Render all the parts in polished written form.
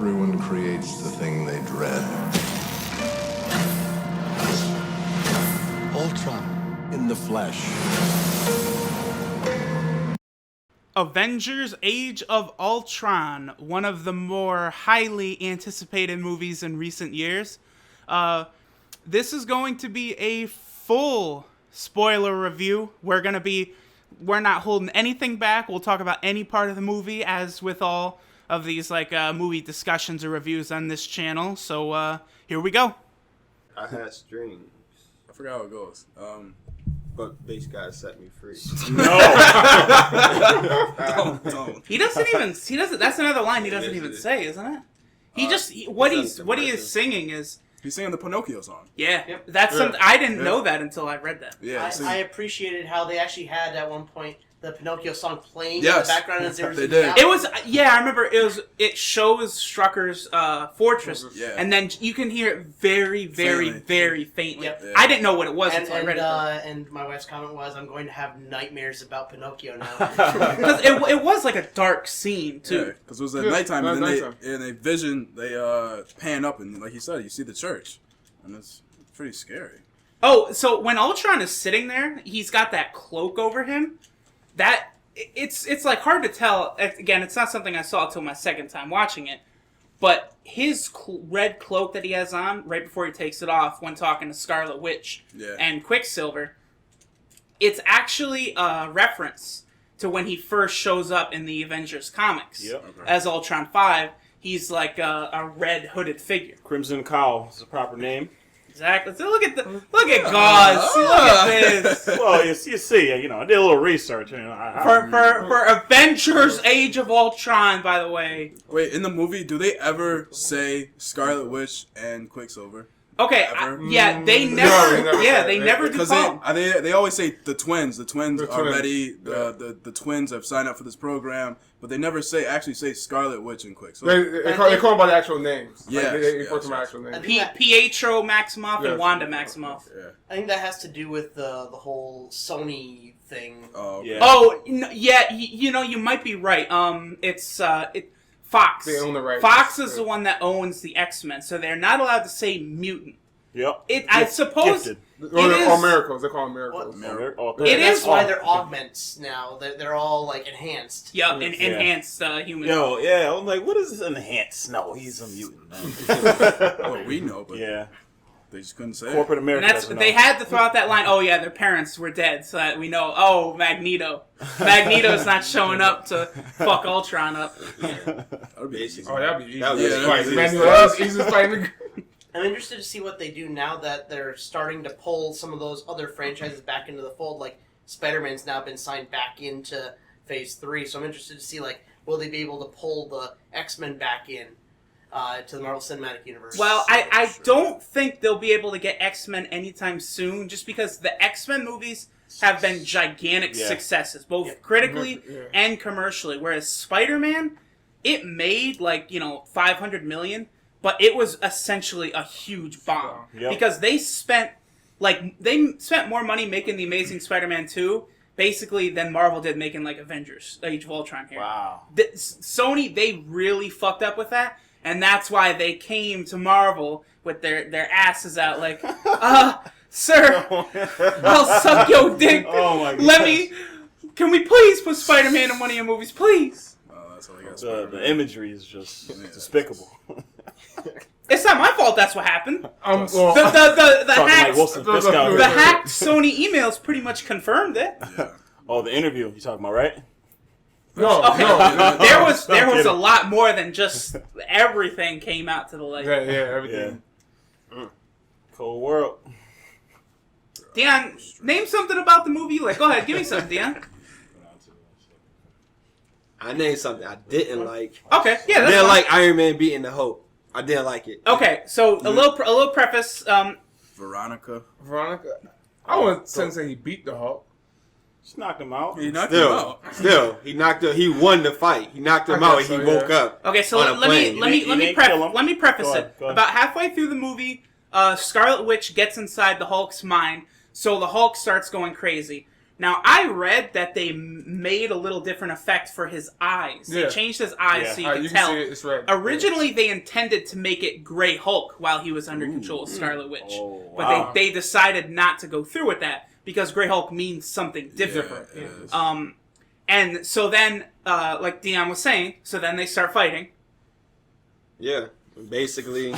Everyone creates the thing they dread. Ultron in the flesh. Avengers Age of Ultron, one of the more highly anticipated movies in recent years. This is going to be a full spoiler review. We're not holding anything back. We'll talk about any part of the movie, as with all of these movie discussions or reviews on this channel. So here we go. I had strings. I forgot how it goes. But bass gotta set me free. No. Don't. He doesn't. That's another line he doesn't even say, isn't it? What he is singing is. He's singing the Pinocchio song. Yeah, Yep. that's something I didn't know that until I read that. Yeah, I appreciated how they actually had at one point the Pinocchio song playing in Yes. the background as they were They singing did. out. It was, I remember it shows Strucker's fortress, Yeah. and then you can hear it very, very, Faintly. very faintly. Yep. Yeah. I didn't know what it was And, until I read it. and my wife's comment was, "I'm going to have nightmares about Pinocchio now." Because it was like a dark scene, too. Because it was at Yeah, nighttime, and then nighttime. they pan up, and like you said, you see the church, and it's pretty scary. Oh, so when Ultron is sitting there, he's got that cloak over him. It's like hard to tell. Again, it's not something I saw until my second time watching it. But his red cloak that he has on right before he takes it off when talking to Scarlet Witch and Quicksilver, it's actually a reference to when he first shows up in the Avengers comics as Ultron 5. He's like a red hooded figure. Crimson Cowl is the proper name. Exactly. So look at Gauze. Look at this. Well, you see, I did a little research. For Avengers Age of Ultron, by the way. Wait, in the movie, do they ever say Scarlet Witch and Quicksilver? Okay, Ever? they never. No, They never do Because call. they always say the twins. The twins are twins. ready. The twins have signed up for this program, but they never actually say Scarlet Witch and Quicksilver. They call them by the actual names. Yes, They yes, refer to my yes. actual names. Pietro Maximoff and Yes. Wanda Maximoff. Yeah. I think that has to do with the whole Sony thing. Oh, okay. Yeah. Oh, yeah. You might be right. It's Fox. They own the rights. Fox is the one that owns the X-Men, so they're not allowed to say mutant. Yep. I suppose. Gifted. They're called is- miracles. They're called miracles. It That's is- why they're augments now. They're all like enhanced. Yep, and Yeah. enhanced human. Yo, yeah, I'm like, what is this enhanced? No, he's a mutant. Well, we know, but Yeah. they just couldn't say Corporate it. America. And that's doesn't they know. had to throw out that line. Oh yeah, their parents were dead, so that we know. Oh, Magneto's not showing up to fuck Ultron up. That'd be easy. Oh, that'd be easy. That was Yeah, Fight. easy. Manuel, that was easy fighting. I'm interested to see what they do now that they're starting to pull some of those other franchises back into the fold. Like Spider-Man's now been signed back into Phase 3, so I'm interested to see will they be able to pull the X-Men back in to the Marvel Cinematic Universe. Well, I don't think they'll be able to get X-Men anytime soon, just because the X-Men movies have been gigantic successes, both critically and commercially. Whereas Spider-Man, it made $500 million. But it was essentially a huge bomb because they spent more money making the Amazing Spider-Man 2 basically than Marvel did making Avengers Age of Ultron here. Wow. Sony, they really fucked up with that, and that's why they came to Marvel with their asses out sir, I'll suck your dick. Oh my God. Can we please put Spider-Man in one of your movies, please? That's all I got. The imagery is just despicable. It's not my fault that's what happened. Well, The Talking hacked, like Wilson Fisk out the here. hacked Sony emails pretty much confirmed it. Yeah. Oh, the interview you talking about, right? no, Okay. no. There was kidding. a lot more than just everything came out to the light. Yeah, everything. Cold world. Dion, name something about the movie you like. Go ahead, give me something, Dion. I named something I didn't like. Okay, yeah, I that's didn't fine. like Iron Man beating the Hulk. I didn't like it. Okay, so a little preface. Veronica. Veronica. I wouldn't say he beat the Hulk. Just knocked him out. He knocked him out. Still, he won the fight. He knocked him I out guess and he so, woke up. Okay, so on a let me plane. let me You let me didn't kill him. let me preface Go it. ahead, go ahead. About halfway through the movie, Scarlet Witch gets inside the Hulk's mind, so the Hulk starts going crazy. Now, I read that they made a little different effect for his eyes. They changed his eyes so you can tell. See it, it's red. Originally, they intended to make it Grey Hulk while he was under control of Scarlet Witch. But they decided not to go through with that because Grey Hulk means something different. And so then, like Dion was saying, so then they start fighting. Yeah, basically,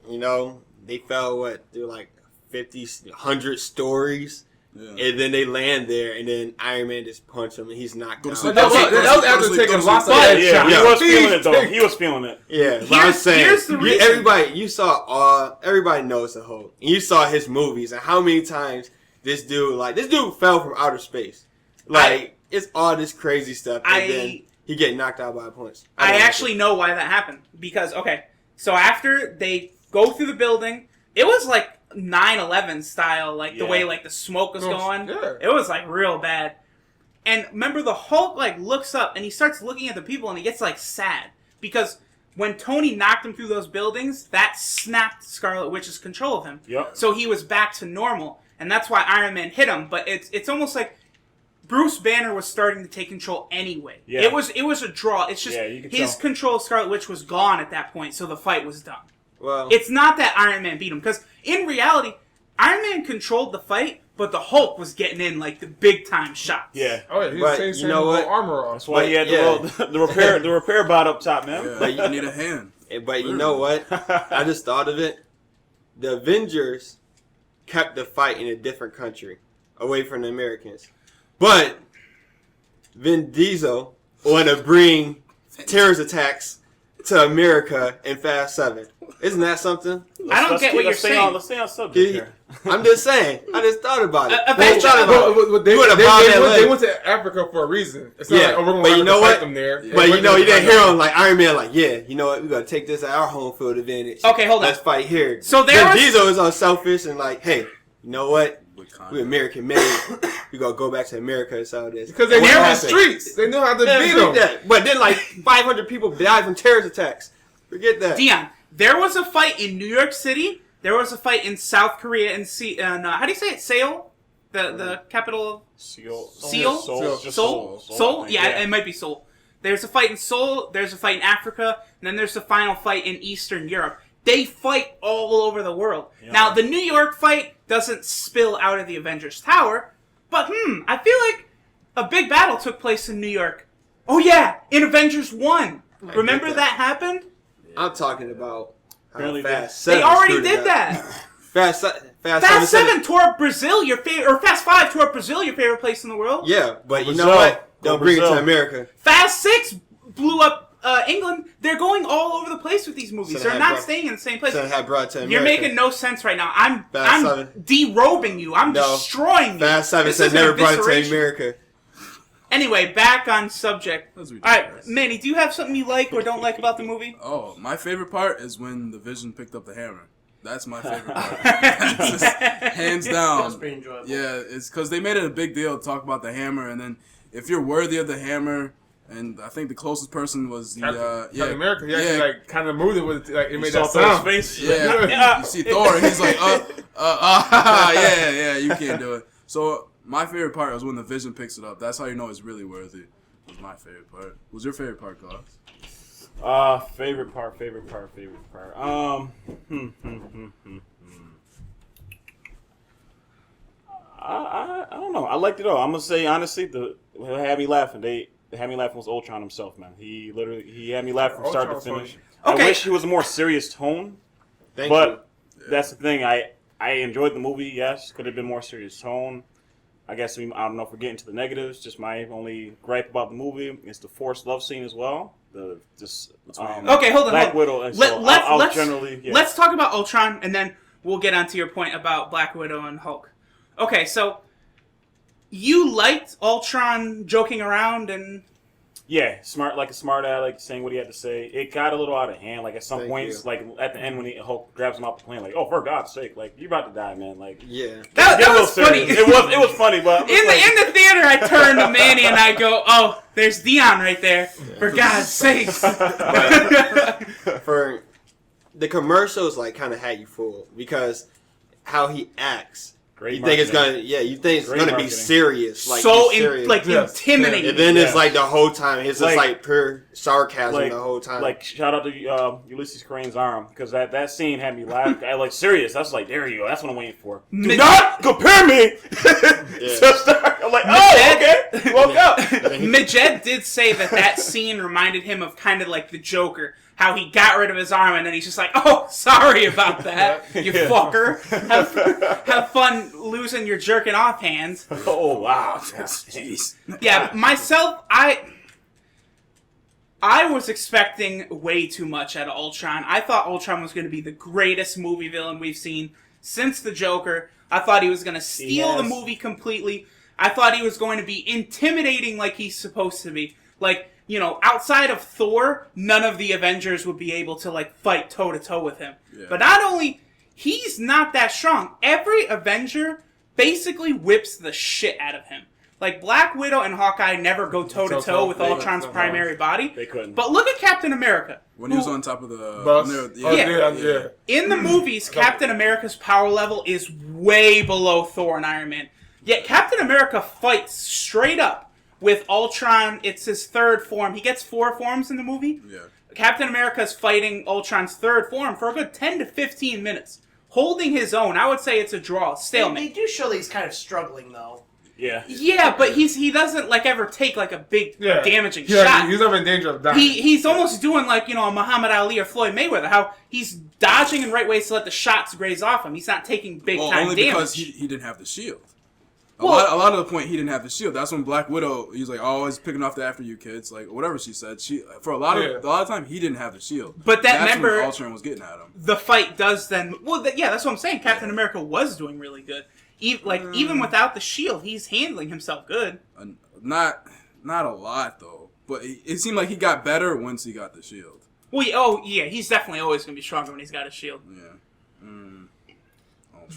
you know, they fell through like 50, 100 stories, and then they land there, and then Iron Man just punch him, and he's knocked out. But that was after taking lots of headshots. He was feeling it though. He was feeling it. Yeah, but I'm saying, here's the reason. everybody knows the Hulk. And you saw his movies, and how many times this dude fell from outer space. It's all this crazy stuff, and then he get knocked out by a punch. I actually know why that happened. Because, so after they go through the building, it was like 9/11 style, the way the smoke was going. Yeah. It was real bad. And remember, the Hulk looks up and he starts looking at the people and he gets sad because when Tony knocked him through those buildings, that snapped Scarlet Witch's control of him. Yep. So he was back to normal, and that's why Iron Man hit him. But it's almost like Bruce Banner was starting to take control anyway. Yeah. It was a draw. It's just his control of Scarlet Witch was gone at that point, so the fight was done. Well, it's not that Iron Man beat him, because in reality, Iron Man controlled the fight, but the Hulk was getting in the big time shots. Yeah. Oh yeah, he was saying you know what? Armor on. That's why he had the repair bot up top, man. Yeah, but you need a hand. But you know what? I just thought of it. The Avengers kept the fight in a different country, away from the Americans. But Vin Diesel want to bring terrorist attacks to America in Fast 7. Isn't that something? I don't get what you're saying. Let's stay on subject here. I'm just saying. I just thought about it. They went to Africa for a reason. It's not we're going to fight them there. But you didn't hear him Iron Man you know what? We're going to take this at our home field advantage. Okay, hold on. Let's fight here. So Vin Diesel is unselfish and hey, you know what? We're American made. We're going to go back to America and sell this. Because they knew the streets. They knew how to beat them. But then 500 people died from terrorist attacks. Forget that. Dion, there was a fight in New York City. There was a fight in South Korea and how do you say it? Seoul? The capital of Seoul? Seoul? Yeah, it might be Seoul. There's a fight in Seoul. There's a fight in Africa. And then there's the final fight in Eastern Europe. They fight all over the world. Yeah. Now, the New York fight doesn't spill out of the Avengers Tower. But, I feel like a big battle took place in New York. Oh, yeah, in Avengers 1. Remember that happened? I'm talking about Fast 7. They already did that. Fast 7 tore up Brazil, your favorite, or Fast 5 tore up Brazil, your favorite place in the world. Yeah, but you know what? Don't bring it to America. Fast 6 blew up England. They're going all over the place with these movies. They're not staying in the same place. You're making no sense right now. I'm derobing you. I'm destroying you. Fast 7 said never brought it to America. Anyway, back on subject. Alright, Manny, do you have something you like or don't like about the movie? Oh, my favorite part is when the Vision picked up the hammer. That's my favorite part. That's just, hands down. That was pretty enjoyable. Yeah, it's because they made it a big deal to talk about the hammer, and then if you're worthy of the hammer, and I think the closest person was the Captain America. He actually kind of moved it with it made that Thor's sound. face. Yeah, you see Thor, and he's like, yeah, you can't do it. So my favorite part was when the Vision picks it up. That's how you know it's really worthy. Was my favorite part. What was your favorite part, Klaus? Favorite part. I don't know. I liked it all. I'm gonna say honestly, what had me laughing. They had me laughing was Ultron himself, man. He had me laughing from start to finish. Okay. I wish he was a more serious tone. But that's the thing. I enjoyed the movie. Yes, could have been more serious tone. I guess I don't know if we're getting to the negatives. Just my only gripe about the movie is the forced love scene as well. Okay, hold on. Black Widow. And let's talk about Ultron, and then we'll get onto your point about Black Widow and Hulk. Okay, so you liked Ultron joking around and yeah, smart aleck, saying what he had to say. It got a little out of hand. Like at some points, like at the end when Hulk grabs him off the plane, like, oh, for God's sake, like you're about to die, man. Like that was funny. It was funny, but in the theater, I turned to Manny and I go, oh, there's Dion right there. For God's sakes. For the commercials, kind of had you fooled because how he acts Great You think it's marketing. you think it's Great gonna be marketing. serious, like so serious. intimidating. And then Yeah. it's like the whole time, it's just Like- like pure sarcasm Like, the whole time. like shout out to Ulysses Crane's arm because that scene had me laugh. I like serious. That's like there you go. That's what I'm waiting for. Do Mid- not compare me. to Stark. I'm like, oh, okay. Woke up. Majed did say that scene reminded him of kind of like the Joker. How he got rid of his arm and then he's just like, oh, sorry about that, you fucker. Have fun losing your jerking off hands. Oh wow. Jeez. Yeah, myself, I was expecting way too much out of Ultron. I thought Ultron was going to be the greatest movie villain we've seen since the Joker. I thought he was going to steal the movie completely. I thought he was going to be intimidating like he's supposed to be. Like, you know, outside of Thor, none of the Avengers would be able to, like, fight toe-to-toe with him. Yeah. But not only, he's not that strong. Every Avenger basically whips the shit out of him. Like, Black Widow and Hawkeye never go toe-to-toe with Ultron's primary body. They couldn't. But look at Captain America. When he was on top of the bus. Yeah. In the movies, Captain America's power level is way below Thor and Iron Man. Yet Captain America fights straight up with Ultron. It's his third form. He gets 4 forms in the movie. Yeah. Captain America's fighting Ultron's third form for a good 10 to 15 minutes. Holding his own. I would say it's a draw. Stalemate. They do show that he's kind of struggling, though. Yeah. Yeah, but he doesn't like ever take like a big damaging shot. He's never in danger of dying. He's almost doing like, you know, a Muhammad Ali or Floyd Mayweather, how he's dodging in right ways to let the shots graze off him. He's not taking big time only damage. because he didn't have the shield. A lot of the point, he didn't have the shield. That's when Black Widow, he's like, always picking off the after you kids, like whatever she said. For a lot of time, he didn't have the shield. But that's when remember, Ultron was getting at him. The fight does then. Well, that's what I'm saying. Captain America was doing really good. Even without the shield, he's handling himself good. Not a lot though, but it seemed like he got better once he got the shield. Well, he's definitely always going to be stronger when he's got a shield. Yeah.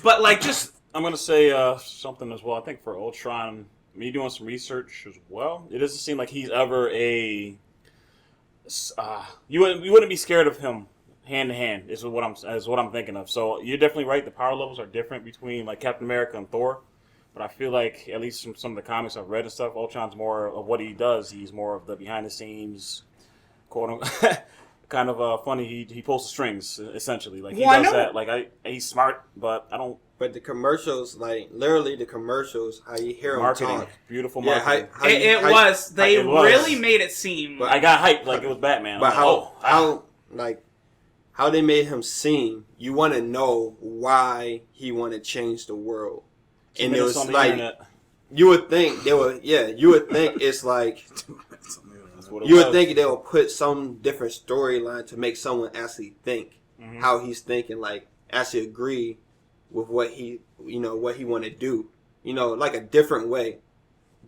But like just. I'm going to say something as well. I think for Ultron, me doing some research as well, it doesn't seem like he's ever a... you wouldn't be scared of him hand to hand, is what I'm thinking of. So you're definitely right. The power levels are different between like Captain America and Thor. But I feel like, at least from some of the comics I've read and stuff, Ultron's more of what he does. He's more of the behind-the-scenes, quote-unquote... kind of funny. He pulls the strings essentially. Like he does that. Like he's smart, but I don't. But the commercials, like literally the commercials, how you hear them talk, beautiful marketing. They really made it seem. But I got hyped like it was Batman. But how they made him seem, you want to know why he want to change the world, and it was like you would think they would. Yeah, you would think it's like. You would think they would put some different storyline to make someone actually think how he's thinking, like actually agree with what he want to do, like a different way.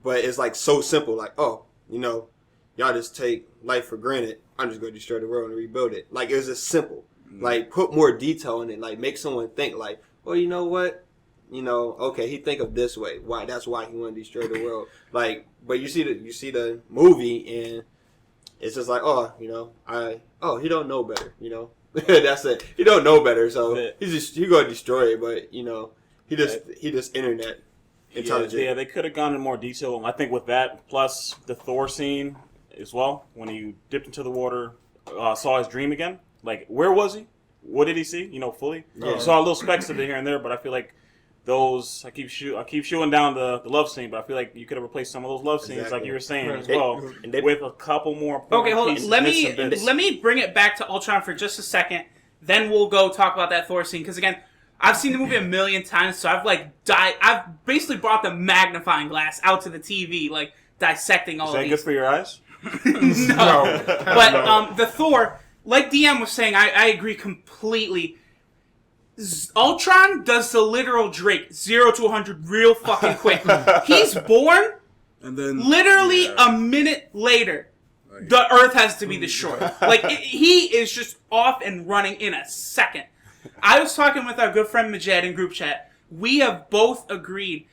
But it's like so simple, like, oh, y'all just take life for granted. I'm just going to destroy the world and rebuild it. Like it was just simple. Like put more detail in it, like make someone think, like, well, you know what? Okay, he think of this way. Why? That's why he want to destroy the world. Like, but you see the movie and it's just like, he don't know better. That's it. He don't know better, so he gonna destroy it. But he just internet intelligent. Yeah, they could have gone in more detail. I think with that plus the Thor scene as well, when he dipped into the water, saw his dream again. Like, where was he? What did he see? Fully. Yeah. Saw little specks of it here and there, but I feel like. I keep shooting down the love scene, but I feel like you could have replaced some of those love scenes, like you were saying as well, with a couple more. Okay, hold on. Let me bring it back to Ultron for just a second. Then we'll go talk about that Thor scene because again, I've seen the movie a million times, so I've basically brought the magnifying glass out to the TV, like dissecting all. Is that good for your eyes? No. But the Thor, like DM was saying, I agree completely. Ultron does the literal Drake 0 to 100 real fucking quick. He's born, and then literally a minute later, the Earth has to be destroyed. He is just off and running in a second. I was talking with our good friend Majed in group chat. We have both agreed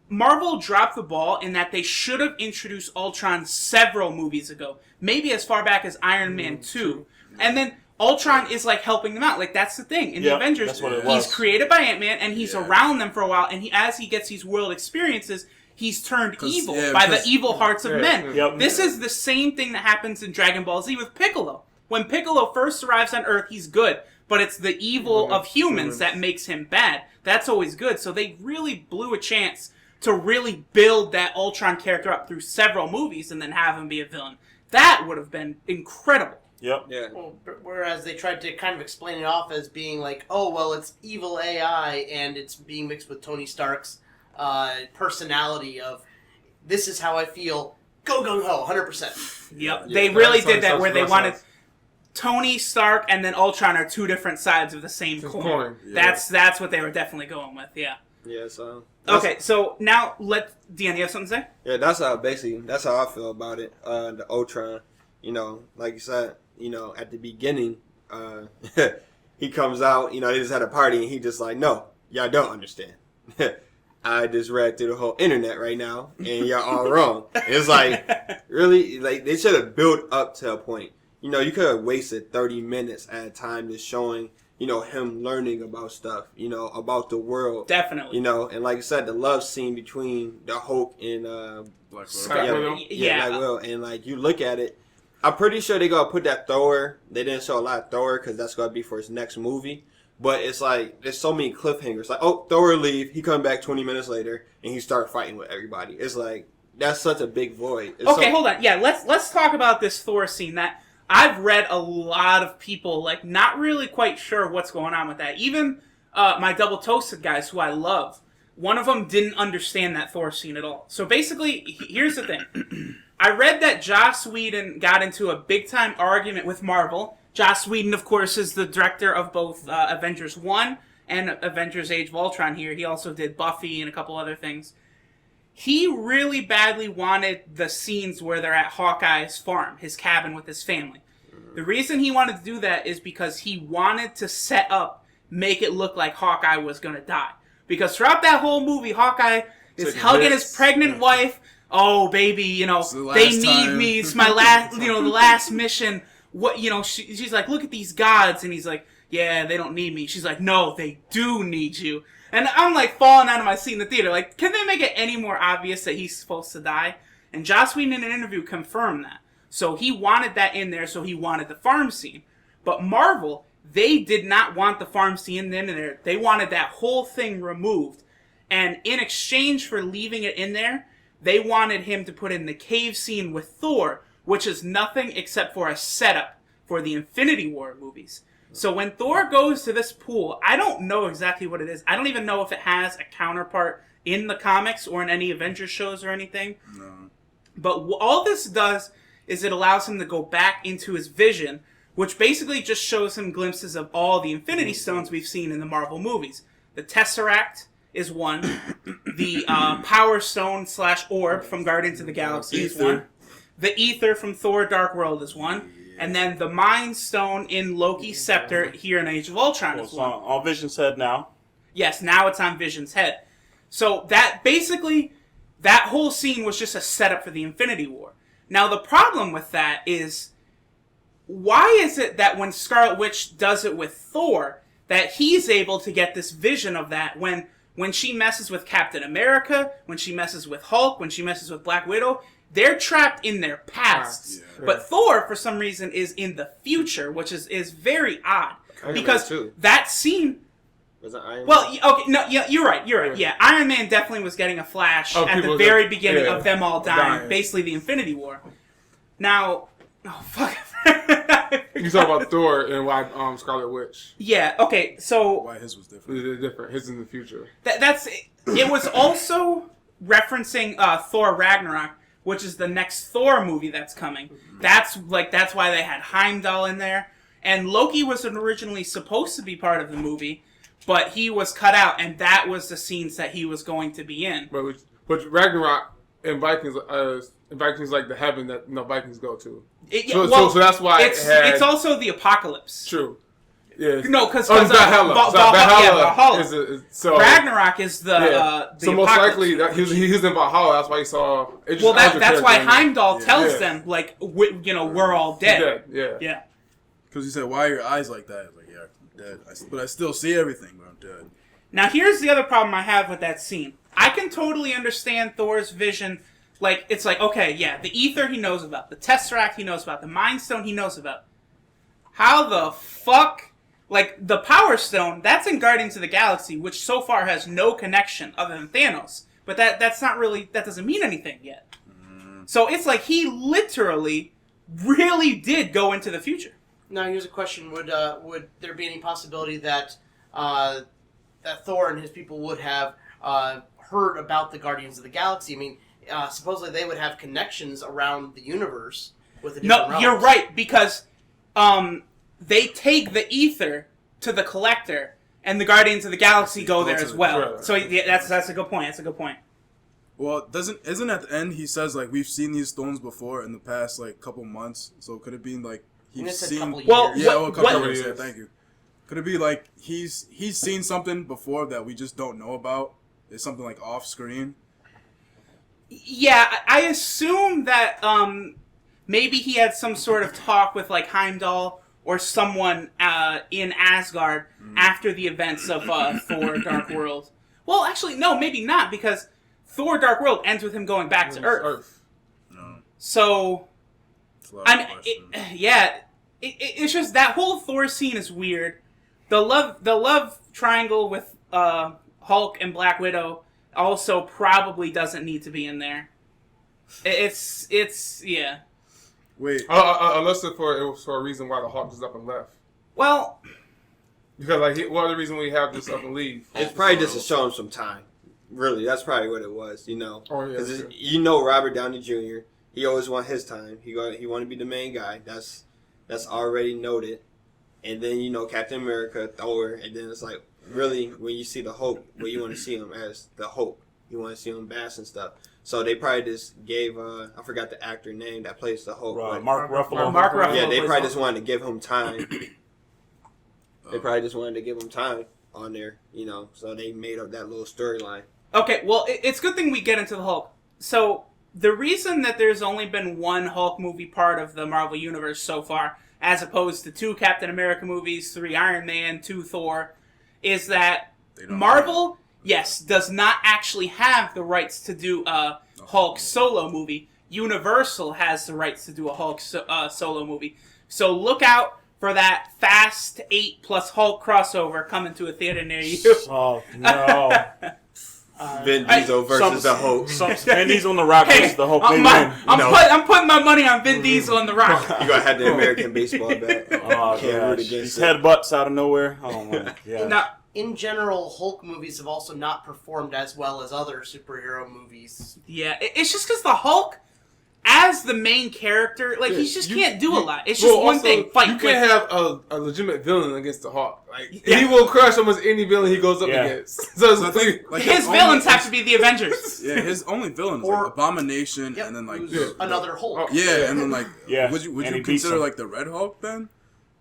Marvel dropped the ball in that they should have introduced Ultron several movies ago, maybe as far back as Iron Man 2, and then. Ultron is like helping them out. Like that's the thing in the Avengers. That's what it he's was. created by Ant-Man, and he's around them for a while. And as he gets these world experiences, he's turned evil by the evil hearts of men. Yep. This is the same thing that happens in Dragon Ball Z with Piccolo. When Piccolo first arrives on Earth, he's good, but it's the evil of humans that makes him bad. That's always good. So they really blew a chance to really build that Ultron character up through several movies and then have him be a villain. That would have been incredible. Yep. Yeah. Well, whereas they tried to kind of explain it off as being like, oh, well, it's evil AI and it's being mixed with Tony Stark's personality of, this is how I feel, go gung-ho, 100%. Yep. They really did that where they wanted Tony Stark and then Ultron are two different sides of the same coin. That's what they were definitely going with, yeah. Yeah, so... Okay, so now Deanna, you have something to say? Yeah, that's how I feel about it. The Ultron, like you said, at the beginning, he comes out, they just had a party and he just like, no, y'all don't understand. I just read through the whole internet right now and y'all all wrong. It's like, really, like they should have built up to a point. You could have wasted 30 minutes at a time just showing, him learning about stuff, about the world. Definitely. And like I said, the love scene between the Hulk and Black Widow. Black Widow. And like you look at it, I'm pretty sure they're gonna put that Thor. They didn't show a lot of Thor because that's gonna be for his next movie. But it's like there's so many cliffhangers. Like, oh, Thor will leave. He come back 20 minutes later and he start fighting with everybody. It's like that's such a big void. Hold on. Yeah, let's talk about this Thor scene that I've read a lot of people like not really quite sure what's going on with that. Even my Double Toasted guys, who I love, one of them didn't understand that Thor scene at all. So basically, here's the thing. I read that Joss Whedon got into a big-time argument with Marvel. Joss Whedon, of course, is the director of both Avengers 1 and Avengers Age of Ultron here. He also did Buffy and a couple other things. He really badly wanted the scenes where they're at Hawkeye's farm, his cabin with his family. The reason he wanted to do that is because he wanted to make it look like Hawkeye was going to die. Because throughout that whole movie, Hawkeye is hugging his pregnant wife. Oh, baby, they need me. It's my last, the last mission. What, she's like, look at these gods. And he's like, yeah, they don't need me. She's like, no, they do need you. And I'm like falling out of my seat in the theater. Like, can they make it any more obvious that he's supposed to die? And Joss Whedon in an interview confirmed that. So he wanted that in there, so he wanted the farm scene. But Marvel, they did not want the farm scene in there. They wanted that whole thing removed. And in exchange for leaving it in there, they wanted him to put in the cave scene with Thor, which is nothing except for a setup for the Infinity War movies. So when Thor goes to this pool, I don't know exactly what it is. I don't even know if it has a counterpart in the comics or in any Avengers shows or anything. No. But all this does is it allows him to go back into his vision, which basically just shows him glimpses of all the Infinity Stones we've seen in the Marvel movies. The Tesseract is one. The Power Stone / Orb from Guardians of the Galaxy is one. The Ether from Thor Dark World is one. And then the Mind Stone in Loki's Scepter here in Age of Ultron is one. On Vision's head now. Yes, now it's on Vision's head. So that whole scene was just a setup for the Infinity War. Now the problem with that is, why is it that when Scarlet Witch does it with Thor, that he's able to get this vision of that when she messes with Captain America, when she messes with Hulk, when she messes with Black Widow, they're trapped in their pasts. Yeah. But Thor, for some reason, is in the future, which is very odd. Because that scene... Was that Iron Man? Well, okay, no, yeah, you're right. Yeah, Iron Man definitely was getting a flash at the very beginning of them all dying, basically the Infinity War. Now... Oh, fuck. You talk about Thor and why Scarlet Witch. Yeah, okay, so... Why his was different. It's different. His in the future. It was also referencing Thor Ragnarok, which is the next Thor movie that's coming. That's why they had Heimdall in there. And Loki was originally supposed to be part of the movie, but he was cut out, and that was the scenes that he was going to be in. But Ragnarok and Vikings like the heaven that Vikings go to. So that's why it's also the apocalypse. True. Yeah. No, because Valhalla. Valhalla. So Ragnarok is the so most likely he's in Valhalla. That's why he saw. That's why Heimdall tells them we're all dead. Yeah. Because he said, "Why are your eyes like that?" I was like, "Yeah, I'm dead." But I still see everything, but I'm dead. Now, here's the other problem I have with that scene. I can totally understand Thor's vision. Like, it's like, okay, yeah, the ether he knows about, the Tesseract he knows about, the Mind Stone he knows about. How the fuck? Like, the Power Stone, that's in Guardians of the Galaxy, which so far has no connection other than Thanos. But that's not really, that doesn't mean anything yet. So it's like he literally really did go into the future. Now, here's a question: Would there be any possibility that that Thor and his people would have heard about the Guardians of the Galaxy? I mean, supposedly they would have connections around the universe with the different realms. You're right, because they take the ether to the Collector, and the Guardians of the Galaxy go there as well. So yeah, that's a good point. That's a good point. Well, isn't at the end he says like we've seen these stones before in the past like couple months? So could it be like he's seen? Couple years. Well, Yeah, a couple what- years. Yeah, thank you. Could it be like he's seen something before that we just don't know about? It's something like off screen. Yeah, I assume that maybe he had some sort of talk with like Heimdall or someone in Asgard after the events of Thor: Dark World. Well, actually, no, maybe not, because Thor: Dark World ends with him going back to Earth. No. So, It's a lot of questions. it's just that whole Thor scene is weird. The love triangle with Hulk and Black Widow also probably doesn't need to be in there. It's yeah. Wait. Unless it was for a reason why the Hulk just up and left. Well, Because like, what other reason we have this up and leave? It's probably just to show him some time. Really, that's probably what it was. You know, Oh, yeah, because sure. you know Robert Downey Jr. He always want his time. He want to be the main guy. That's already noted. And then you know Captain America, Thor, and then it's like really when you see the Hulk, well, you want to see him as the Hulk. You want to see him bash and stuff. So they probably just gave I forgot the actor name that plays the Hulk. but- Mark Ruffalo. Mark Ruffalo. Yeah, they plays probably Hulk. just wanted to give him time. They probably just wanted to give him time on there, you know. So they made up that little storyline. Okay, well, it's a good thing we get into the Hulk. So, the reason that there's only been one Hulk movie part of the Marvel Universe so far, as opposed to 2 Captain America movies, 3 Iron Man, 2 Thor, is that They don't Marvel, yes, does not actually have the rights to do a Hulk solo movie. Universal has the rights to do a Hulk solo movie. So look out for that Fast 8 plus Hulk crossover coming to a theater near you. Oh no! Vin Diesel versus the Hulk. Vin Diesel and the Rock versus the Hulk. They win. I'm putting my money on Vin Diesel and The Rock. You gotta have the American baseball bat. Oh Can't root gosh! against These it. headbutts out of nowhere. Oh my god! Now, In general, Hulk movies have also not performed as well as other superhero movies. yeah, it's just because the Hulk, as the main character, like, he just can't do a lot. It's just one thing, fight. You can't have a legitimate villain against the Hulk. Like he will crush almost any villain he goes up Yeah. against. So it's I like, think, like his villains have to be the Avengers. Yeah, his only villain is Or- like Abomination, Yep, and then like who's another Hulk. Oh. yeah, and then like Yeah, Would and you he beats consider him. like the Red Hulk then?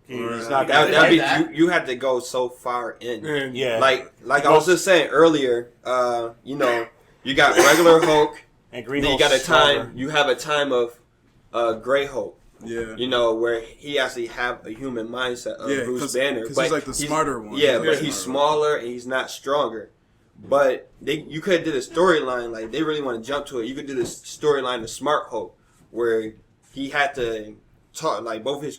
He's Or- not That'd gonna. be that. you had to go so far in. and Yeah, Like I was just saying earlier, you know, you got regular Hulk, and Green then you Hulk's got a stronger. time. You have a time of Gray Hulk. Yeah. You know, where he actually have a human mindset of Yeah, Bruce Banner. because but he's like the smarter one. Yeah, He's but the he's smarter smaller and he's not stronger. But you could have did a storyline, like they really want to jump to it. You could do this storyline of Smart Hulk, where he had to talk, like both his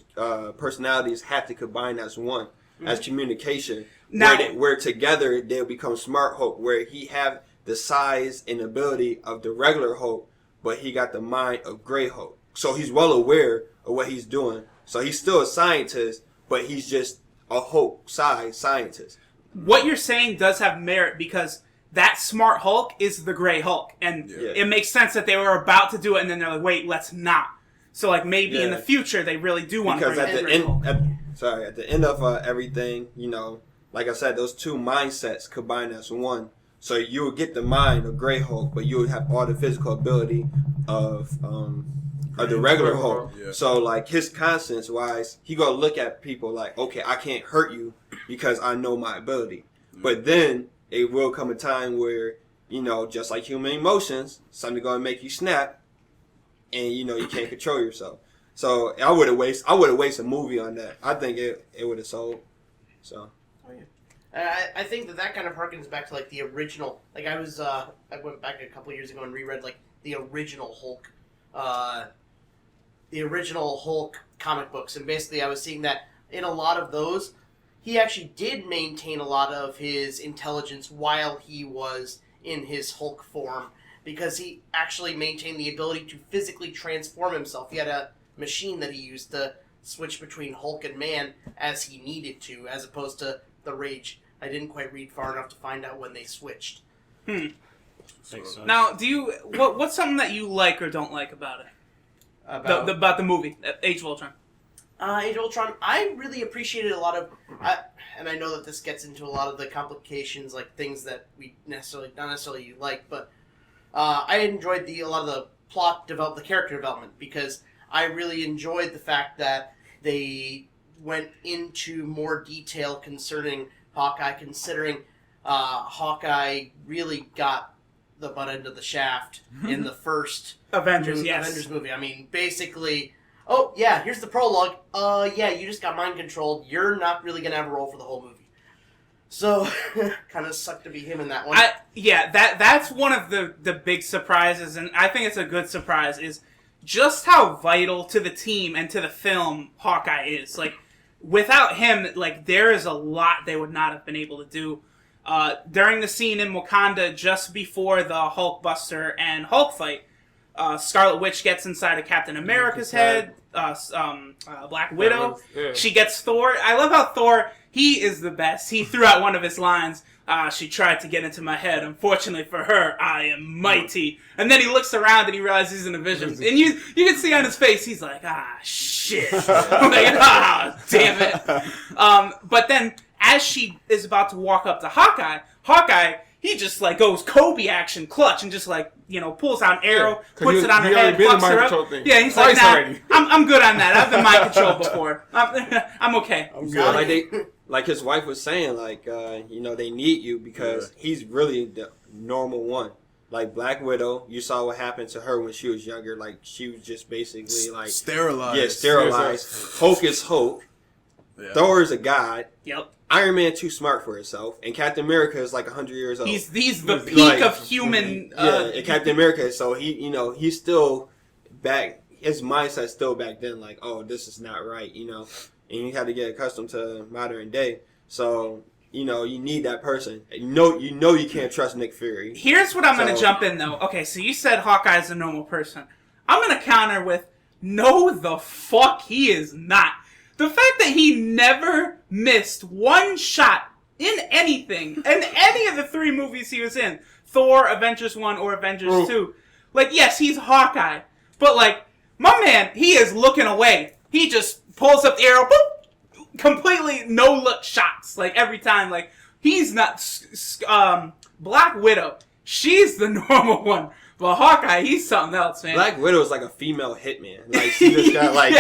personalities had to combine as one, as communication. Now- where together they'll become Smart Hulk, where he have the size and ability of the regular Hulk, but he got the mind of Gray Hulk. So he's well aware of what he's doing. So he's still a scientist, but he's just a Hulk size scientist. What you're saying does have merit, because that Smart Hulk is the Gray Hulk, and Yeah. it makes sense that they were about to do it, and then they're like, "Wait, let's not." So, like, maybe in Yeah. the future they really do want to Because bring at in the Gray Hulk. end, at the end of everything, you know, like I said, those two mindsets combine as one. So you would get the mind of Gray Hulk, but you would have all the physical ability of the regular Hulk. Yeah. So like his conscience wise, he gonna look at people like, okay, I can't hurt you because I know my ability. But then it will come a time where, you know, just like human emotions, something gonna make you snap, and you know you can't control yourself. So I would have wasted a movie on that. I think it would have sold. So. I think that kind of harkens back to like the original. Like I went back a couple years ago and reread like the original Hulk comic books, and basically I was seeing that in a lot of those, he actually did maintain a lot of his intelligence while he was in his Hulk form, because he actually maintained the ability to physically transform himself. He had a machine that he used to switch between Hulk and man as he needed to, as opposed to the Rage. I didn't quite read far enough to find out when they switched. Now, what's something that you like or don't like about it? About the movie, Age of Ultron? Age of Ultron, I really appreciated a lot of... and I know that this gets into a lot of the complications, like things that we not necessarily like, but I enjoyed a lot of the the character development, because I really enjoyed the fact that they went into more detail concerning Hawkeye, considering Hawkeye really got the butt end of the shaft in the first Avengers movie. I mean, basically, oh yeah, here's the prologue. Yeah, you just got mind controlled. You're not really gonna have a role for the whole movie. So, kind of sucked to be him in that one. That's one of the big surprises, and I think it's a good surprise, is just how vital to the team and to the film Hawkeye is. Like, without him, like, there is a lot they would not have been able to do. During the scene in Wakanda, just before the Hulkbuster and Hulk fight, Scarlet Witch gets inside of Captain America's head, Black Widow. Yeah. She gets Thor. I love how Thor, he is the best. He threw out one of his lines, she tried to get into my head. Unfortunately for her, I am mighty. And then he looks around and he realizes he's in a vision. And you can see on his face, he's like, shit. I'm like, damn it. But then, as she is about to walk up to Hawkeye, he just like goes Kobe action clutch and just like, pulls out an arrow, puts it on her head, fucks her up. Yeah, he's like, I'm good on that. I've been mind controlled before. I'm okay. I'm good. Like his wife was saying, like, they need you because he's really the normal one. Like Black Widow, you saw what happened to her when she was younger. Like, she was just basically like sterilized. Yeah, sterilized. Hulk is Hulk. Yeah. Thor is a god. Yep. Iron Man too smart for himself, and Captain America is like 100 years old. He's the peak of human. And Captain America. So he's still back. His mindset's still back then. Like, oh, this is not right. And you had to get accustomed to modern day. So you need that person. You can't trust Nick Fury. Here's what I'm going to jump in though. Okay, so you said Hawkeye's a normal person. I'm going to counter with, no, the fuck he is not. The fact that he never missed one shot in anything, in any of the 3 movies he was in, Thor, Avengers 1, or Avengers 2. Like, yes, he's Hawkeye, but, like, my man, he is looking away. He just pulls up the arrow, boop, completely no-look shots, like, every time. Like, he's not... Black Widow, she's the normal one. But Hawkeye, he's something else, man. Black Widow is like a female hitman. Like, she just got, like,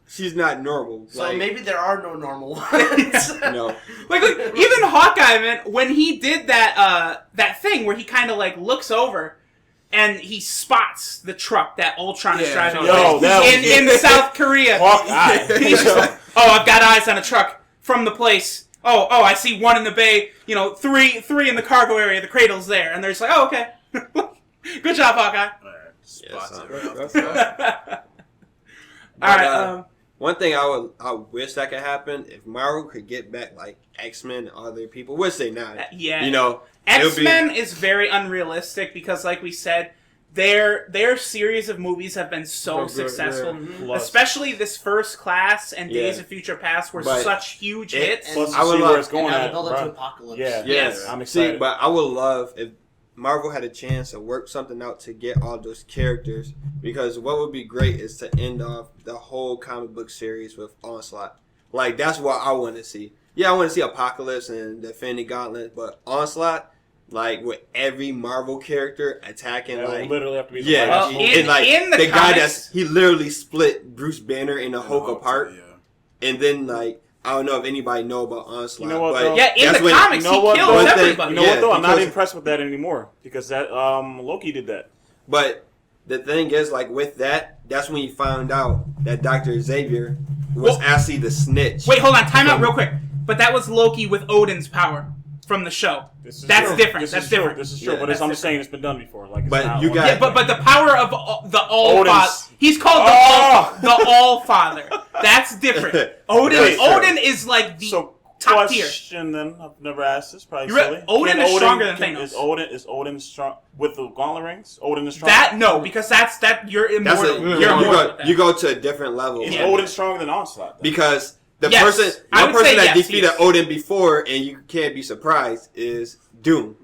she's not normal. So maybe there are no normal ones. No. Like even Hawkeye, man, when he did that thing where he kind of like looks over and he spots the truck that Ultron is driving in South Korea. Hawkeye. He's just like, I've got eyes on a truck from the place. Oh, I see one in the bay. 3 in the cargo area. The cradle's there, and they're just like, oh, okay. Good job, Hawkeye. All right. One thing I wish that could happen, if Marvel could get back like X-Men and other people, which they not. X-Men is very unrealistic because, like we said, their series of movies have been so successful. Yeah. Especially this First Class and Days of Future Past were such huge hits. Plus, I would love where it's going to build into Apocalypse. Yeah. Yes. I'm excited. See, but I would love if Marvel had a chance to work something out to get all those characters, because what would be great is to end off the whole comic book series with Onslaught. Like, that's what I want to see. Yeah, I want to see Apocalypse and the Infinity Gauntlet, but Onslaught, like, with every Marvel character attacking, like, literally have to be in the comics, he literally split Bruce Banner and the Hulk apart, and then like. I don't know if anybody know about Onslaught. You know what, but though? Yeah, in the comics, he kills everybody. You know what, though? I'm not impressed with that anymore because that Loki did that. But the thing is, like, with that's when you found out that Dr. Xavier was actually the snitch. Wait, hold on. Time out real quick. But that was Loki with Odin's power from the show. That's true. different. That's different. This is true, Yeah, but I'm just saying it's been done before. Like, it's But not you one- got- Yeah, but the power of the All Odin's- Father. He's called the All Father. That's different. Odin is like the top tier. Question then, I've never asked this. Probably You're right. silly. Odin is stronger than Thanos. Is Odin strong with the gauntlet rings? Odin is strong. That no, because that you're That's immortal. it. You're immortal. with that. You go to a different level. Is Yeah. Odin stronger than Onslaught? Then? Because the Yes. person I would say that yes, defeated yes. Odin before, and you can't be surprised, is Doom.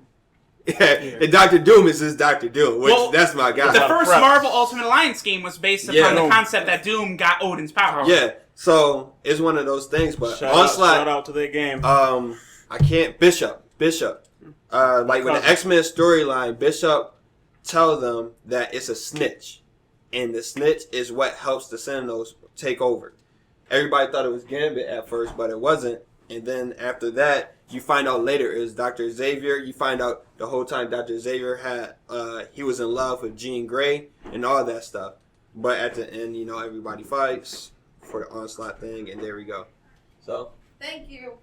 And Dr. Doom is just Dr. Doom, which Well, that's my guy. The first Prep. Marvel Ultimate Alliance game was based upon Yeah. the concept that Doom got Odin's power. Yeah, so it's one of those things. But shout Onslaught, out to their game. I can't. Bishop. Like with the X-Men storyline, Bishop tell them that it's a snitch, and the snitch is what helps the Sentinels take over. Everybody thought it was Gambit at first, but it wasn't. And then after that, you find out later it was Dr. Xavier. You find out the whole time Dr. Xavier had he was in love with Jean Grey and all that stuff. But at the end, everybody fights for the Onslaught thing, and there we go. So Thank you.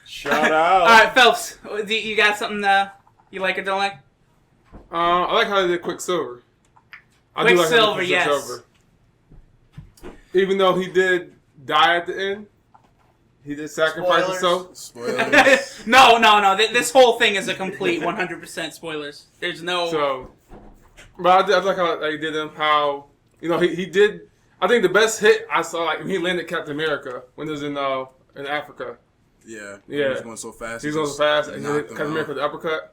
Shout out. All right, Phelps, you got something you like or don't like? I like how they did Quicksilver. Quicksilver, yes. Even though he did die at the end, he did sacrifice himself. Spoilers. No. This whole thing is a complete 100% spoilers. There's no. So, but I like how they did him. How he did. I think the best hit I saw when he landed Captain America when he was in Africa. Yeah. Yeah. He's going so fast. He's going so fast, and he knocked hit him Captain America out. with the uppercut.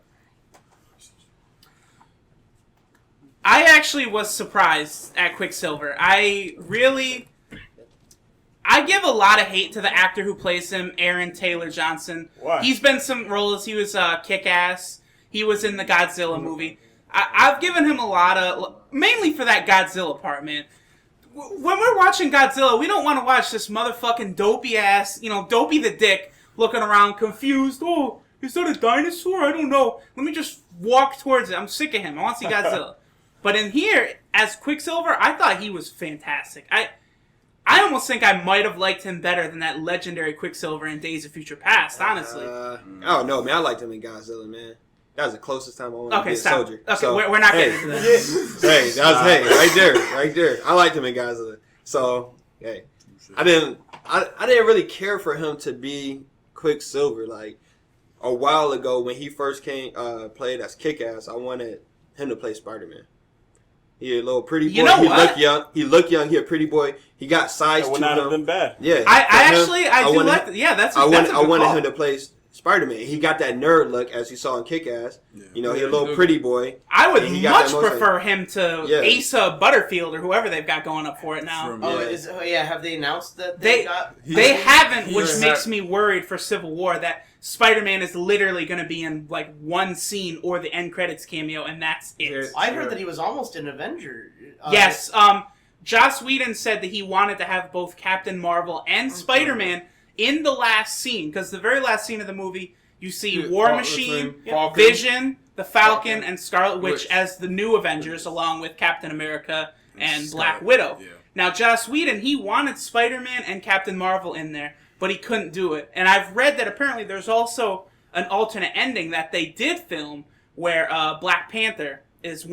I actually was surprised at Quicksilver. I give a lot of hate to the actor who plays him, Aaron Taylor Johnson. Why? He's been some roles. He was Kick-Ass. He was in the Godzilla movie. I've given him a lot of, mainly for that Godzilla part, man. When we're watching Godzilla, we don't want to watch this motherfucking dopey ass, Dopey the Dick, looking around confused. Oh, is that a dinosaur? I don't know. Let me just walk towards it. I'm sick of him. I want to see Godzilla. But in here, as Quicksilver, I thought he was fantastic. I almost think I might have liked him better than that legendary Quicksilver in Days of Future Past, honestly. I don't know, man. I liked him in Godzilla, man. That was the closest time I wanted to be a stop. soldier. Okay, So, we're not getting into this. Hey, that was right there. I liked him in Godzilla. So, hey, I didn't really care for him to be Quicksilver. Like a while ago when he first played as Kick-Ass, I wanted him to play Spider-Man. He a little pretty boy. You know he what? looked young. He a pretty boy. He got size That to would not have him. been bad. Yeah, I do like that. Yeah, that's a good I wanted call. him to play Spider-Man. He got that nerd look as you saw in Kick-Ass. Yeah. He a little pretty boy. I would And he got much that motion. prefer him to Asa Butterfield or whoever they've got going up for it now. From- Have they announced that They got? they haven't, he which is- makes me worried for Civil War that Spider-Man is literally going to be in like one scene or the end credits cameo, and that's it. Yeah. I heard that he was almost an Avenger. Yes, Joss Whedon said that he wanted to have both Captain Marvel and Spider-Man in the last scene, because the very last scene of the movie, you see Yeah, War Fal- Machine, Falcon. Vision, the Falcon, Falcon. and Scarlet Witch Witch. as the new Avengers, along with Captain America and Black Scarlet, Widow. yeah. Now, Joss Whedon, he wanted Spider-Man and Captain Marvel in there, but he couldn't do it. And I've read that apparently there's also an alternate ending that they did film where Black Panther is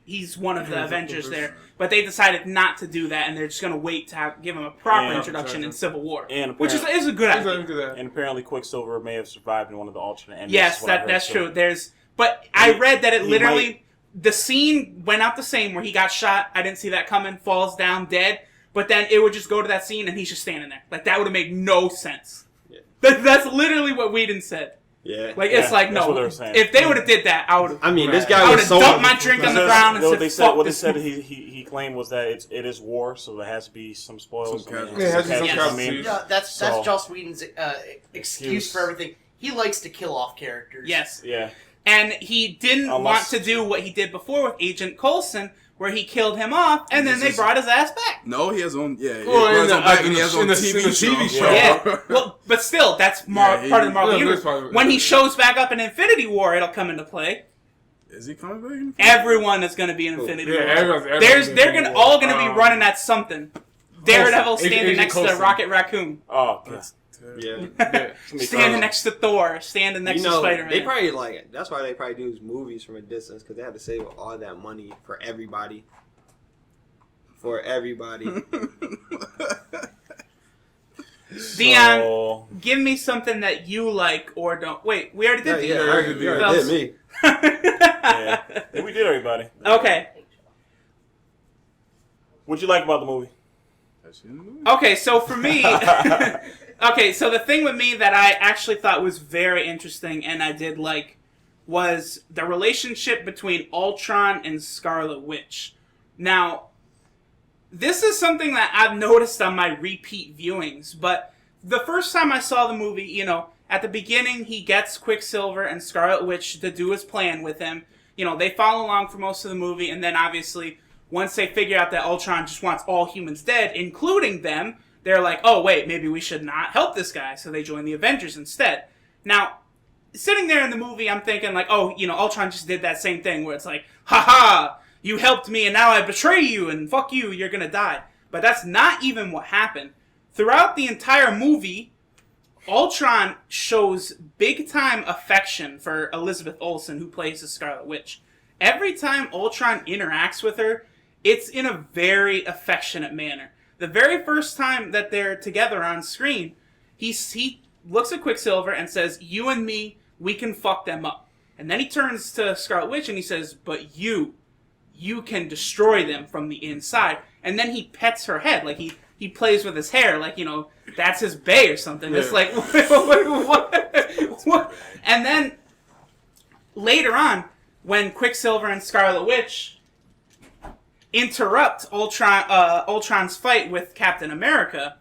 he's one of the Avengers there, but they decided not to do that, and they're just going to wait to give him a proper And- introduction in Civil War, And which is a good idea. And apparently Quicksilver may have survived in one of the alternate endings. Yes, is what I heard, that's so- true. But I read that it he literally might- the scene went out the same where he got shot. I didn't see that coming. Falls down dead. But then it would just go to that scene and he's just standing there. Like that would have made no sense. Yeah. That's literally what Whedon said. Yeah. Like it's Yeah, like that's what no. they were saying. If they would have did that, I would have. I mean, this I guy would was have so. dumped my drink on the ground and What said, they "Fuck said, this." he claimed was that it is war, so there has to be some spoils. Some I mean, casualties. Yeah, it has to be some Yes. casualties. Yeah, that's So- Joss Whedon's excuse Excuse. for everything. He likes to kill off characters. Yes. Yeah. And he didn't want Unless- to do what he did before with Agent Coulson, where he killed him off, and then This they is- brought his ass back. No, he has own. Yeah, Well, he has in own the- back, in and he the- has in own the TV TV show. show. Yeah, well, but still, that's Yeah, part of the Marvel Yeah, universe. that's part of it. When he shows back up in Infinity War, it'll come into play. Is he coming back? In Everyone is going to be in Infinity War. everyone's They're all going to be running at something. Daredevil standing Agent next to Coulson. Rocket Raccoon. Oh, That's terrible. Yeah. Standing next to Thor. Standing next to Spider-Man. they probably like that's why they probably do these movies from a distance because they have to save all that money for everybody. For everybody. Dion, So, give me something that you like or don't. Wait, we already did Yeah, Dion. I already did me. yeah. Yeah, we did everybody. Okay. What'd you like about the movie? Okay, so for me, okay, so the thing with me that I actually thought was very interesting and I did like was the relationship between Ultron and Scarlet Witch. Now, this is something that I've noticed on my repeat viewings, but the first time I saw the movie, you know, at the beginning he gets Quicksilver and Scarlet Witch to do his plan with him. You know, they follow along for most of the movie, and then obviously once they figure out that Ultron just wants all humans dead, including them, they're like, oh, wait, maybe we should not help this guy. So they join the Avengers instead. Now, sitting there in the movie, I'm thinking like, oh, you know, Ultron just did that same thing where it's like, haha, you helped me and now I betray you and fuck you, you're going to die. But that's not even what happened. Throughout the entire movie, Ultron shows big-time affection for Elizabeth Olsen, who plays the Scarlet Witch. Every time Ultron interacts with her, it's in a very affectionate manner. The very first time that they're together on screen, he looks at Quicksilver and says, you and me, we can fuck them up. And then he turns to Scarlet Witch and he says, but you can destroy them from the inside. And then he pets her head, like he plays with his hair, like, you know, that's his bae or something. Yeah. It's like, what? And then later on, when Quicksilver and Scarlet Witch interrupt Ultron's fight with Captain America,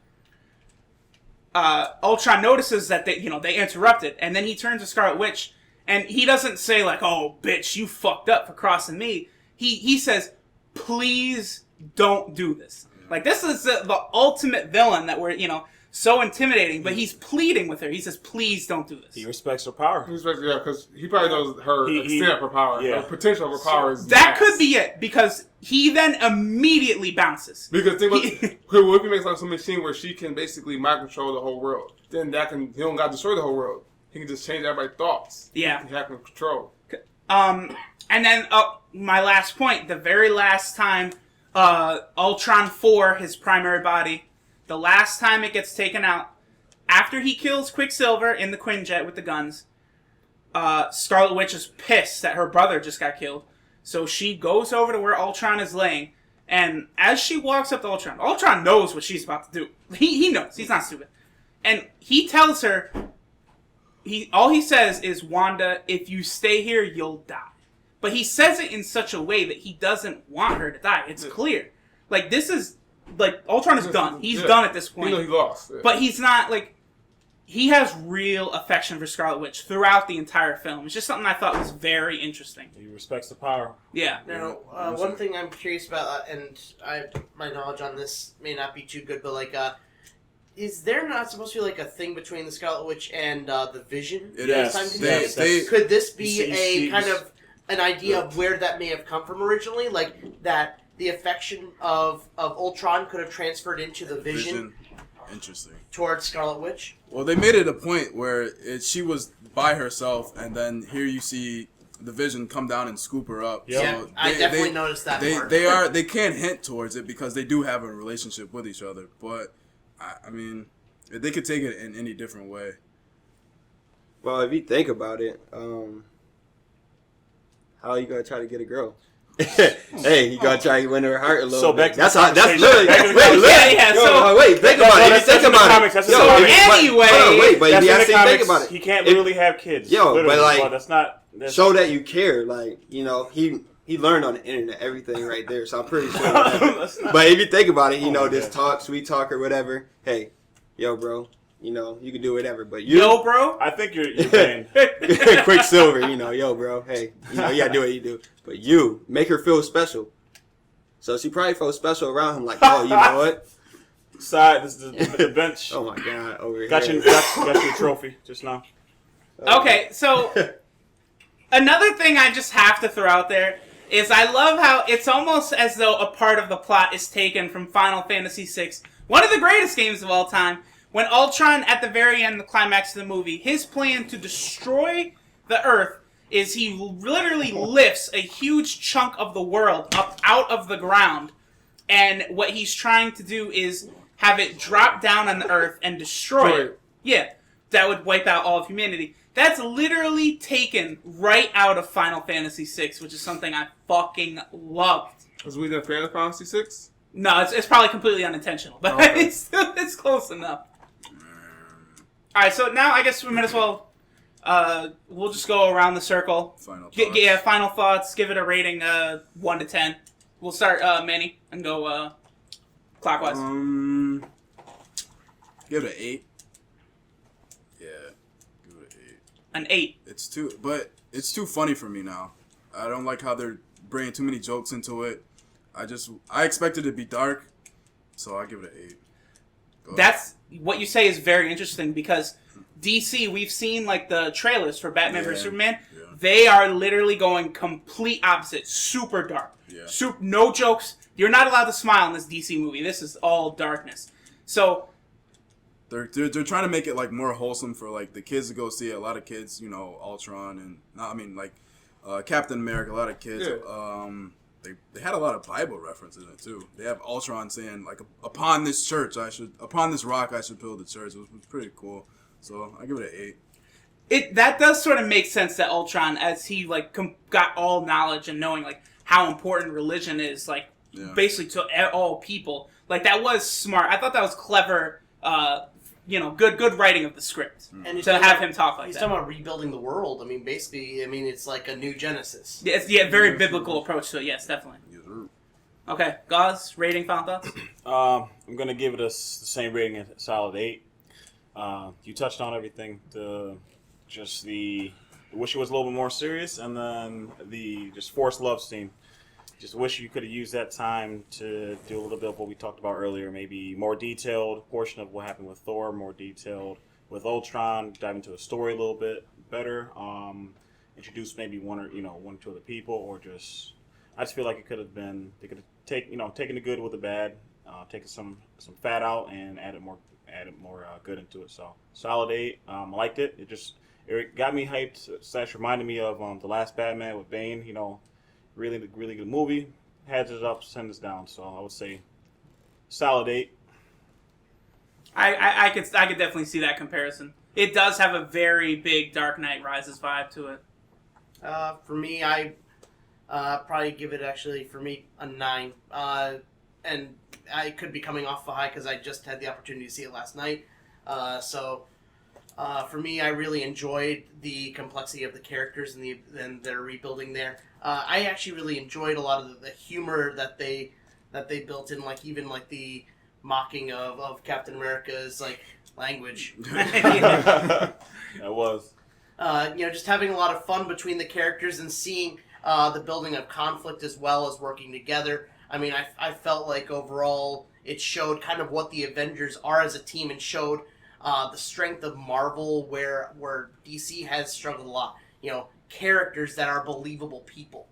Ultron notices that they interrupted, and then he turns to Scarlet Witch, and he doesn't say like, "Oh, bitch, you fucked up for crossing me." He says, "Please don't do this." Like, this is the ultimate villain that we're, you know, so intimidating, but he's pleading with her. He says, "Please don't do this." He respects her power. Yeah, because he probably knows her extent of her power. Yeah. The potential of her power is That vast. could be it, because he then immediately bounces. Because think about what if he makes like some machine where she can basically mind control the whole world? Then he don't got to destroy the whole world. He can just change everybody's thoughts. Yeah. He have control. And then my last point, the very last time Ultron 4, his primary body, the last time it gets taken out, after he kills Quicksilver in the Quinjet with the guns, Scarlet Witch is pissed that her brother just got killed. So she goes over to where Ultron is laying, and as she walks up to Ultron knows what she's about to do. He knows. He's not stupid. And he tells her, all he says is, "Wanda, if you stay here, you'll die." But he says it in such a way that he doesn't want her to die. It's clear. Like, this is, like, Ultron is done. He's done at this point. You know he lost. Yeah. But he's not, like, he has real affection for Scarlet Witch throughout the entire film. It's just something I thought was very interesting. He respects the power. Yeah. Now, one thing I'm curious about, and my knowledge on this may not be too good, but like, is there not supposed to be like a thing between the Scarlet Witch and the Vision? It Yes. Could this be He's- kind of an idea of where that may have come from originally? Like that the affection of Ultron could have transferred into the Vision. Interesting. Towards Scarlet Witch? Well, they made it a point where she was by herself, and then here you see the Vision come down and scoop her up. Yep. Yeah, So I definitely noticed that part. They can't hint towards it because they do have a relationship with each other. But I mean, they could take it in any different way. Well, if you think about it, how are you gonna try to get a girl? Hey, you gotta try to win her heart a little So bit. back to That's the how. That's conversation. literally. Back to the Wait, conversation. Yeah, yo, so- wait. Think about it. If you That's think in the about comics. it. That's Yo, in the if you- comics. Anyway- hold on, wait, but That's you in have the to think comics. about it. He can't If- really have kids. Yo, but literally, like- that's not. That's, show that you care. Like, you know, he learned on the internet everything right there. So I'm pretty sure. That's not- But if you think about it, you Oh know, my this God. sweet talk or whatever. Hey, yo, bro. You know, you can do whatever. But you, Yo, bro. I think you're paying. Quicksilver. You know, yo, bro. Hey, you know, you gotta do what you do. But you make her feel special. So she probably felt special around him. Like, oh, you know what? Side, this is the bench. Oh my God, over Got here. you, got your trophy just now. Okay, so Another thing I just have to throw out there is I love how it's almost as though a part of the plot is taken from Final Fantasy VI, one of the greatest games of all time. When Ultron, at the very end, the climax of the movie, his plan to destroy the Earth is he literally lifts a huge chunk of the world up out of the ground, and what he's trying to do is have it drop down on the Earth and destroy it. Yeah, that would wipe out all of humanity. That's literally taken right out of Final Fantasy VI, which is something I fucking loved. Was we in Final Fantasy VI? No, it's probably completely unintentional, but it's close enough. Alright, so now I guess we might as well, we'll just go around the circle. Final thoughts. Final thoughts, give it a rating 1 to 10. We'll start Manny and go clockwise. Give it an 8. Yeah, give it an 8. An 8. It's too funny for me now. I don't like how they're bringing too many jokes into it. I expected it to be dark, so I give it an 8. That's what you say is very interesting because DC, we've seen like the trailers for Batman vs Superman. Yeah. They are literally going complete opposite, super dark. Yeah. No jokes. You're not allowed to smile in this DC movie. This is all darkness. So they're trying to make it like more wholesome for like the kids to go see it. A lot of kids, Ultron and Captain America. A lot of kids. Yeah. They had a lot of Bible references in it too. They have Ultron saying like, upon this rock I should build a church. It was pretty cool. So I give it an 8. That does sort of make sense that Ultron, as he like got all knowledge and knowing like how important religion is, like basically to all people. Like that was smart. I thought that was clever. Good writing of the script And to have him talk like he's that. talking about rebuilding the world. I mean, basically, it's like a new Genesis. Yeah, very biblical approach to it. Yes, definitely. Yes, sir. Okay, Gauze, rating, final thoughts? I'm gonna give it the same rating, a solid 8. You touched on everything. Wish it was a little bit more serious, and then the just forced love scene. Just wish you could have used that time to do a little bit of what we talked about earlier. Maybe more detailed portion of what happened with Thor, more detailed with Ultron. Dive into a story a little bit better. Introduce maybe one or two other people, or just I just feel like it could have been they could have taken the good with the bad, taken some fat out and added more good into it. So solid 8. I liked it. It got me hyped. It reminded me of the last Batman with Bane. Really good movie. Has its ups, and its downs. So I would say solid 8. I could definitely see that comparison. It does have a very big Dark Knight Rises vibe to it. For me, I probably give it a 9. And I could be coming off a high because I just had the opportunity to see it last night. For me, I really enjoyed the complexity of the characters and their rebuilding there. I actually really enjoyed a lot of the humor that they built in, like even like the mocking of Captain America's like language. That was. Just having a lot of fun between the characters and seeing the building of conflict as well as working together. I mean, I felt like overall it showed kind of what the Avengers are as a team and showed the strength of Marvel where DC has struggled a lot. Characters that are believable people.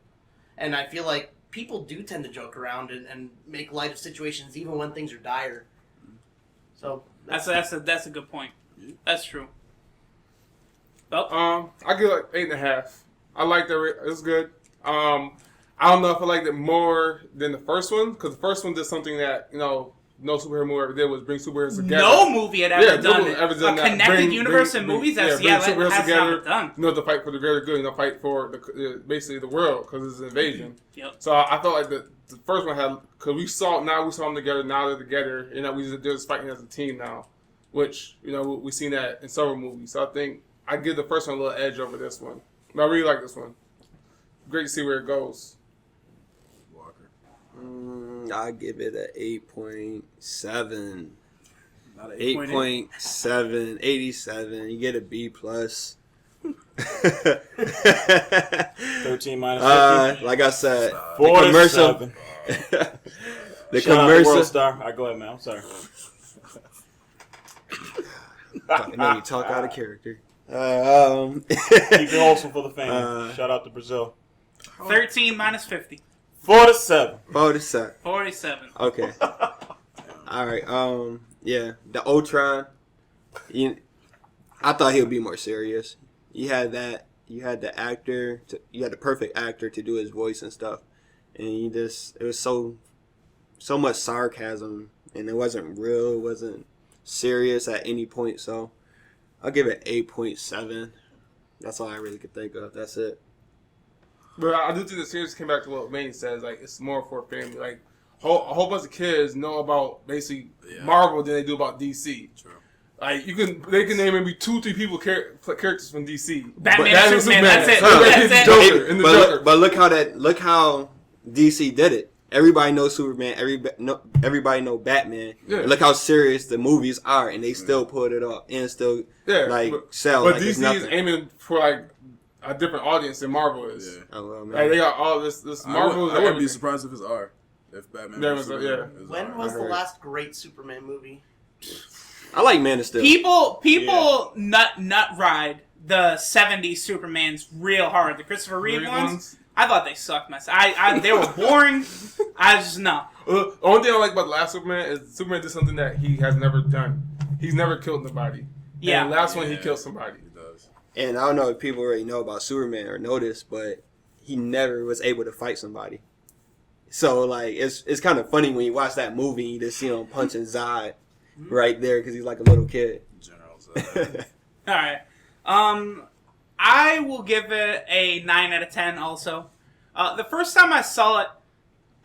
And I feel like people do tend to joke around and make light of situations even when things are dire. So That's a good point. That's true. Well, I give it like 8.5. I liked it. It's good. I don't know if I liked it more than the first one because the first one did something that no superhero movie ever did was bring superheroes together. no movie had ever done it. Ever done a that. connected universe in movies. That superheroes has together. not been done. To fight for the very good. Fight for basically the world because it's an invasion. Yep. So I felt like the first one had because we saw them together. Now they're together. They're just fighting as a team now, which we've seen that in several movies. So I think I give the first one a little edge over this one. But I really like this one. Great to see where it goes. I give it an 8.7. Not an 8.7, 87. You get a B plus. 13 minus 50. Like I said, the 47. the Shout out to commercial. World Star. All right, go ahead, man. I'm sorry. No, you talk out of character. Keep it wholesome for the fans. Shout out to Brazil. 13 minus 50. 47. 47. 47. Okay. All right. Yeah, the Ultron. I thought he would be more serious. You had that. You had the actor. You had the perfect actor to do his voice and stuff, and it was so much sarcasm, and it wasn't real. It wasn't serious at any point. So I'll give it 8.7. That's all I really could think of. That's it. But I do think the series came back to what Wayne says. Like, it's more for family. Like, a whole bunch of kids know about basically Marvel than they do about DC. True. Like, they can name maybe 2-3 people characters from DC. Batman and Superman. That's it. That's That's Joker, it. and the Joker. But look how DC did it. Everybody knows Superman. Everybody know Batman. Yeah. Look how serious the movies are, and they still put it up and still sell. But like it's DC is nothing. aiming for like a different audience than Marvel is. Yeah. Oh well, man. Like, they got all this Marvel. I wouldn't be surprised if it's R. If Batman Yeah, was yeah. Superman, it's When R. was the heard. last great Superman movie? I like Man of Steel. People nut ride the 70s Supermans real hard. The Christopher Reeve Reeve ones, ones? I thought they sucked. They were boring. I just no. The only thing I like about the last Superman is Superman did something that he has never done. He's never killed nobody. Yeah. And the last one he Yeah. killed somebody. He does. And I don't know if people already know about Superman or know this, but he never was able to fight somebody. So like it's kind of funny when you watch that movie and you just see him punching Zod right there because he's like a little kid. Generals. All right. I will give it a 9 out of 10 also. The first time I saw it,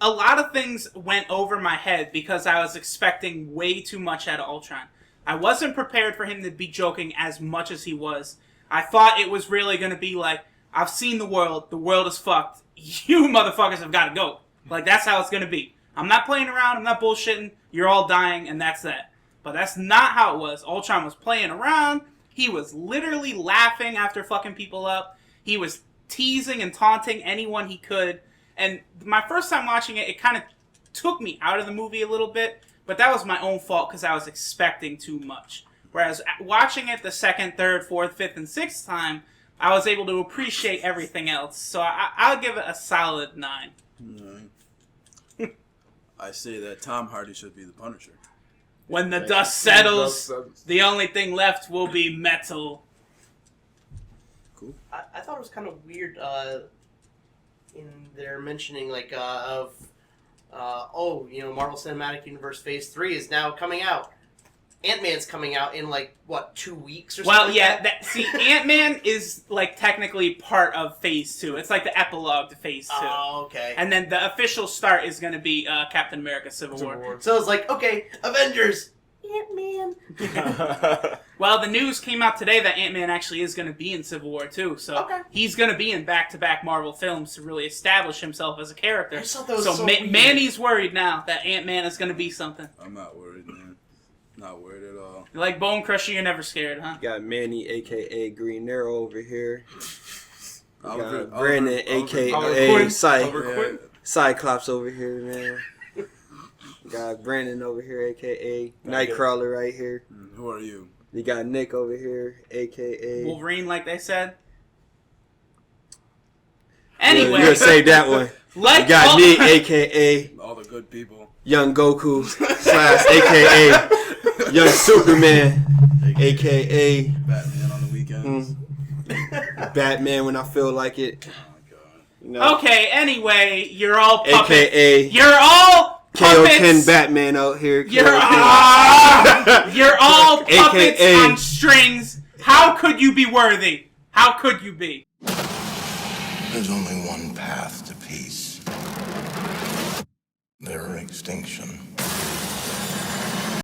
a lot of things went over my head because I was expecting way too much out of Ultron. I wasn't prepared for him to be joking as much as he was. I thought it was really going to be like, I've seen the world is fucked, you motherfuckers have got to go. Like, that's how it's going to be. I'm not playing around, I'm not bullshitting, you're all dying, and that's that. But that's not how it was. Ultron was playing around, he was literally laughing after fucking people up, he was teasing and taunting anyone he could, and my first time watching it, it kind of took me out of the movie a little bit, but that was my own fault because I was expecting too much. Whereas watching it the second, third, fourth, fifth, and sixth time, I was able to appreciate everything else. So I'll give it a solid 9. I say that Tom Hardy should be the Punisher. When the dust settles, the only thing left will be metal. Cool. I thought it was kind of weird in their mentioning Marvel Cinematic Universe Phase 3 is now coming out. Ant-Man's coming out in 2 weeks or something. Well, yeah, Ant-Man is technically part of Phase 2. It's like the epilogue to Phase 2. Oh, okay. And then the official start is going to be Captain America: Civil War. So it's okay, Avengers, Ant-Man. Well, the news came out today that Ant-Man actually is going to be in Civil War too, so he's going to be in back-to-back Marvel films to really establish himself as a character. I just thought that was so weird. Manny's worried now that Ant-Man is going to be something. I'm not worried, man. Not worried at all. You're like Bone Crusher, you're never scared, huh? Got Manny, a.k.a. Green Arrow over here. Oliver- Got Brandon, Oliver a.k.a. Quinn. Cyclops over here, man. Got Brandon over here, a.k.a. Nightcrawler right here. Who are you? You got Nick over here, a.k.a. Wolverine, like they said. Anyway. You're going to say that one. You got me, a.k.a. All the good people. Young Goku / a.k.a. Young Superman, a.k.a. Batman on the weekends. Batman when I feel like it. Oh my god. You know, Okay, anyway, you're all puppets. a.k.a. You're all puppets. KO10 Batman out here. You're KO10. you're all puppets AKA. on strings. How could you be worthy? How could you be? There's only one path to peace. Their extinction.